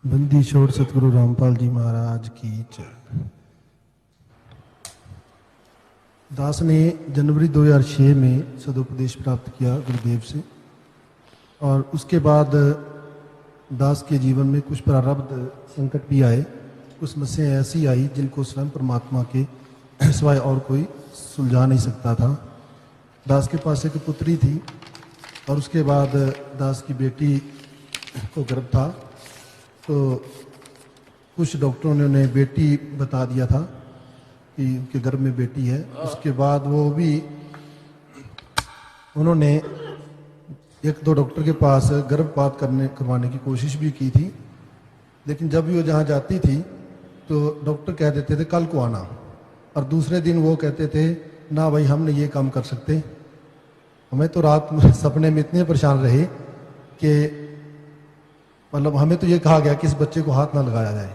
बंदी छोड़ सतगुरु रामपाल जी महाराज की जय। दास ने जनवरी 2006 में सदुपदेश प्राप्त किया गुरुदेव से, और उसके बाद दास के जीवन में कुछ प्रारब्ध संकट भी आए। कुछ समस्याएं ऐसी आई जिनको स्वयं परमात्मा के सिवाय और कोई सुलझा नहीं सकता था। दास के पास एक पुत्री थी और उसके बाद दास की बेटी को गर्भ था, तो कुछ डॉक्टरों ने उन्हें बेटी बता दिया था कि उनके गर्भ में बेटी है। उसके बाद वो भी उन्होंने एक दो डॉक्टर के पास गर्भपात करवाने की कोशिश भी की थी, लेकिन जब भी वो जहाँ जाती थी तो डॉक्टर कह देते थे कल को आना, और दूसरे दिन वो कहते थे ना भाई हम नहीं ये काम कर सकते। हमें तो रात में सपने में इतने परेशान रहे कि मतलब हमें तो ये कहा गया कि इस बच्चे को हाथ ना लगाया जाए।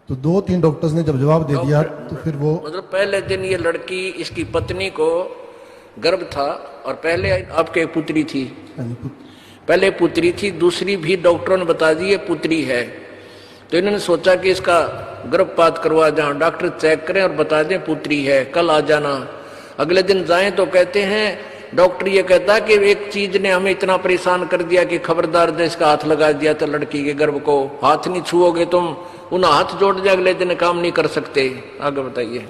तो 2-3 डॉक्टर्स ने जब जवाब दे दिया तो फिर वो मतलब पहले दिन ये लड़की, इसकी पत्नी को गर्भ था और पहले आपके पुत्री थी, पहले पुत्री थी, दूसरी भी डॉक्टरों ने बता दी ये पुत्री है। तो इन्होंने सोचा कि इसका गर्भपात करवा जाए, डॉक्टर चेक करें और बता दें पुत्री है, कल आ जाना। अगले दिन जाएं तो कहते हैं डॉक्टर ये कहता है कि एक चीज ने हमें इतना परेशान कर दिया कि खबरदार ने इसका हाथ लगा दिया तो लड़की के गर्भ को हाथ नहीं छुओगे तुम, उन हाथ जोड़ दिया, अगले दिन काम नहीं कर सकते। आगे बताइए।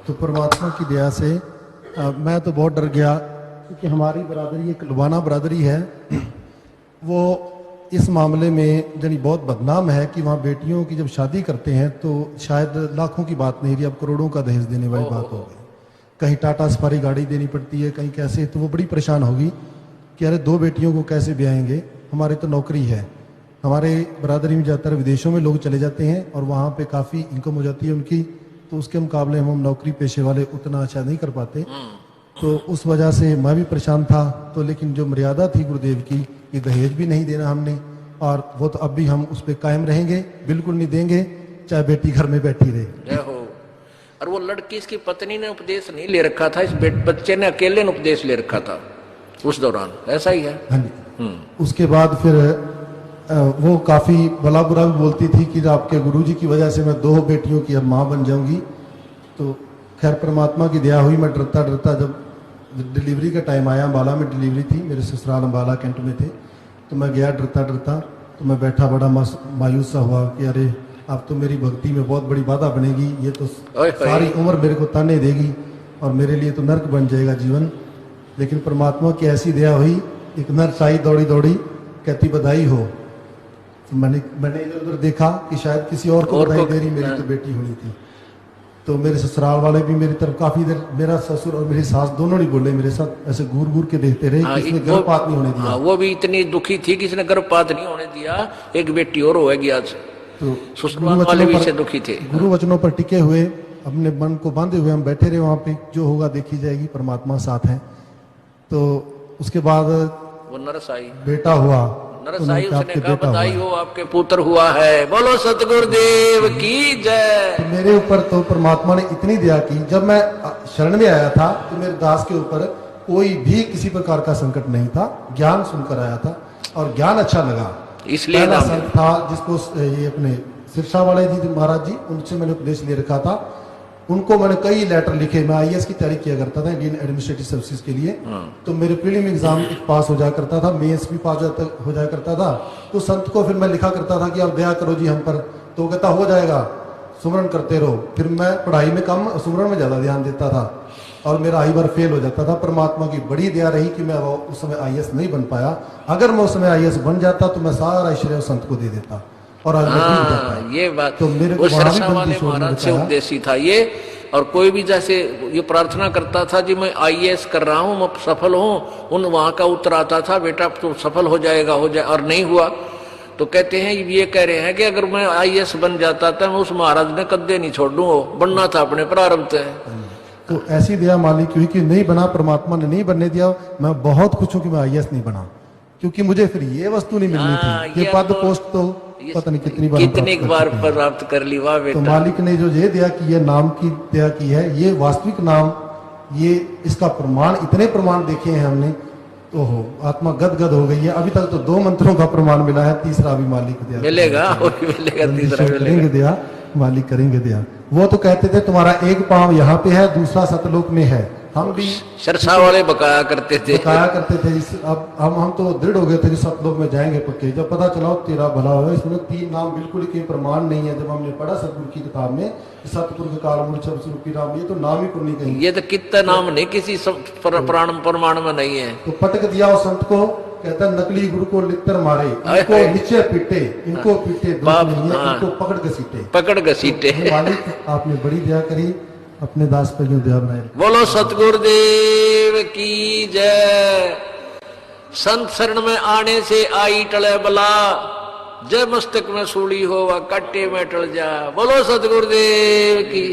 तो परमात्मा की दया से मैं तो बहुत डर गया, क्योंकि हमारी बरादरी एक लुबाना बरादरी है, वो इस मामले में जनी बहुत बदनाम है कि वहाँ बेटियों की जब शादी करते हैं तो शायद लाखों की बात नहीं रही, अब करोड़ों का दहेज देने वाली बात हो गई। कहीं टाटा सफारी गाड़ी देनी पड़ती है, कहीं कैसे, तो वो बड़ी परेशान होगी कि अरे 2 बेटियों को कैसे ब्याएंगे, हमारे तो नौकरी है। हमारे बरादरी में ज़्यादातर विदेशों में लोग चले जाते हैं और वहाँ पे काफ़ी इनकम हो जाती है उनकी, तो उसके मुकाबले हम नौकरी पेशे वाले उतना अच्छा नहीं कर पाते। तो उस वजह से मैं भी परेशान था। तो लेकिन जो मर्यादा थी गुरुदेव की, ये दहेज भी नहीं देना हमने, और वो तो अब भी हम उस पर कायम रहेंगे, बिल्कुल नहीं देंगे, चाहे बेटी घर में बैठी रहे। और वो लड़की, इसकी पत्नी ने उपदेश नहीं ले रखा था, इस बच्चे ने अकेले ने उपदेश ले रखा था उस दौरान, ऐसा ही है। हाँ जी। उसके बाद फिर वो काफ़ी भला बुरा भी बोलती थी कि आपके गुरुजी की वजह से मैं 2 बेटियों की अब माँ बन जाऊंगी। तो खैर परमात्मा की दया हुई, मैं डरता डरता जब डिलीवरी का टाइम आया, अम्बाला में डिलीवरी थी, मेरे ससुराल अम्बाला कैंट में थे, तो मैं गया डरता डरता। तो मैं बैठा बड़ा मायूस सा हुआ कि अरे अब तो मेरी भक्ति में बहुत बड़ी बाधा बनेगी, ये तो सारी उम्र मेरे को ताने देगी और मेरे लिए तो नर्क बन जाएगा जीवन। लेकिन परमात्मा की ऐसी दया हुई, एक नर्स आई दौड़ी दौड़ी, कहती बधाई हो। तो मैंने इधर उधर देखा कि शायद किसी और को बधाई दे रही, मेरी तो बेटी होनी थी। तो मेरे ससुराल वाले भी मेरी तरफ काफी देर, मेरा ससुर और मेरी सास दोनों नहीं बोले, मेरे साथ ऐसे घूर घूर के देखते रहे कि इसने गर्भपात नहीं होने दिया। वो भी इतनी दुखी थी कि इसने गर्भपात नहीं होने दिया, एक बेटी और होगी आज। तो ससुराल वाले भी से दुखी थे। गुरु वचनों पर टिके हुए, अपने मन को बांधे हुए हम बैठे रहे वहां पे, जो होगा देखी जाएगी, परमात्मा साथ है। तो उसके बाद वो नरस आई, बेटा हुआ, नरस आई, उसने कहा बधाई हो आपके पुत्र हुआ है, बोलो सतगुरुदेव की जय। तो मेरे ऊपर तो परमात्मा ने इतनी दया की, जब मैं शरण में आया था तो मेरे दास के ऊपर कोई भी किसी प्रकार का संकट नहीं था, ज्ञान सुनकर आया था और ज्ञान अच्छा लगा। इसलिए पहला संत था जिसको ये अपने सिरसा वाले जी महाराज जी, उनसे मैंने उपदेश ले रखा था। उनको मैंने कई लेटर लिखे, मैं आईएएस की तैयारी किया करता था इंडियन एडमिनिस्ट्रेटिव सर्विसेज के लिए। तो मेरे प्रीलिम एग्जाम पास हो जाया करता था, मेंस भी पास हो जाया करता था। तो संत को फिर मैं लिखा करता था कि आप दया करो जी हम पर, तो कहता हो जाएगा, सुमरन करते रहो। फिर मैं पढ़ाई में कम, सुमरन में ज्यादा ध्यान देता था और मेरा आई बार फेल हो जाता था। परमात्मा की बड़ी दया रही कि मैं उस समय आईएएस नहीं बन पाया। अगर मैं उस समय आईएएस बन जाता तो मैं सारा श्रेय संत को दे देता और ये बात तो मेरे को महाराज से उपदेशी था ये। और कोई भी जैसे ये प्रार्थना करता था जी मैं आईएएस कर रहा हूँ, मैं सफल हूँ, उन वहां का उत्तर आता था बेटा तो सफल हो जाएगा, हो जाए, और नहीं हुआ। तो कहते हैं ये कह रहे हैं कि अगर मैं आईएएस बन जाता था मैं उस महाराज ने कद्दे नहीं छोड़ू, बनना था अपने प्रारब्ध है। तो ऐसी दया मालिक हुई कि नहीं बना, परमात्मा ने नहीं बनने दिया। मैं बहुत खुश हूं कि मैं आईएएस नहीं बना, क्योंकि मुझे फिर ये वस्तु नहीं मिलनी थी, ये पद पोस्ट तो पता नहीं कितनी बार प्राप्त कर ली। वाह बेटा। तो मालिक ने जो ये दया की है, नाम की दया की है, ये वास्तविक नाम, ये इसका प्रमाण, इतने प्रमाण देखे हैं हमने ओहो, आत्मा गदगद हो गई है। अभी तक तो 2 मंत्रों का प्रमाण मिला है, तीसरा भी मालिक दिया मिलेगा, वो भी मिलेगा, तीसरा मिलेगा। करेंगे दिया, मालिक करेंगे दिया। वो तो कहते थे तुम्हारा एक पांव यहाँ पे है, दूसरा सतलोक में है। हम भी सरसा वाले बकाया करते थे, अब हम तो दृढ़ हो गए थे कि सतलोक में जाएंगे पक्के। जब पता चला तेरा भला हो, इसमें 3 नाम बिल्कुल ही प्रमाण नहीं है। जब हमने पढ़ा सतगुरु की किताब में सतपुरुष काल मूर्छ स्वरूपी नाम, ये तो नाम ही को नहीं कहीं, ये तो कितना नाम नहीं, किसी प्रमाण में नहीं है। तो पटक दिया उस संत को, कहता नकली गुरु को लित्तर मारे, इनको नीचे पीटे, इनको पीटे, इनको पकड़ घसीटे। मालिक आपने बड़ी दया करी, अपने दास पर यूं दया बनाए। बोलो सतगुरुदेव की जय। संत शरण में आने से आई टले बला, जय मस्तक में सूली हो व कट्टे में टल जा। बोलो सतगुरुदेव की।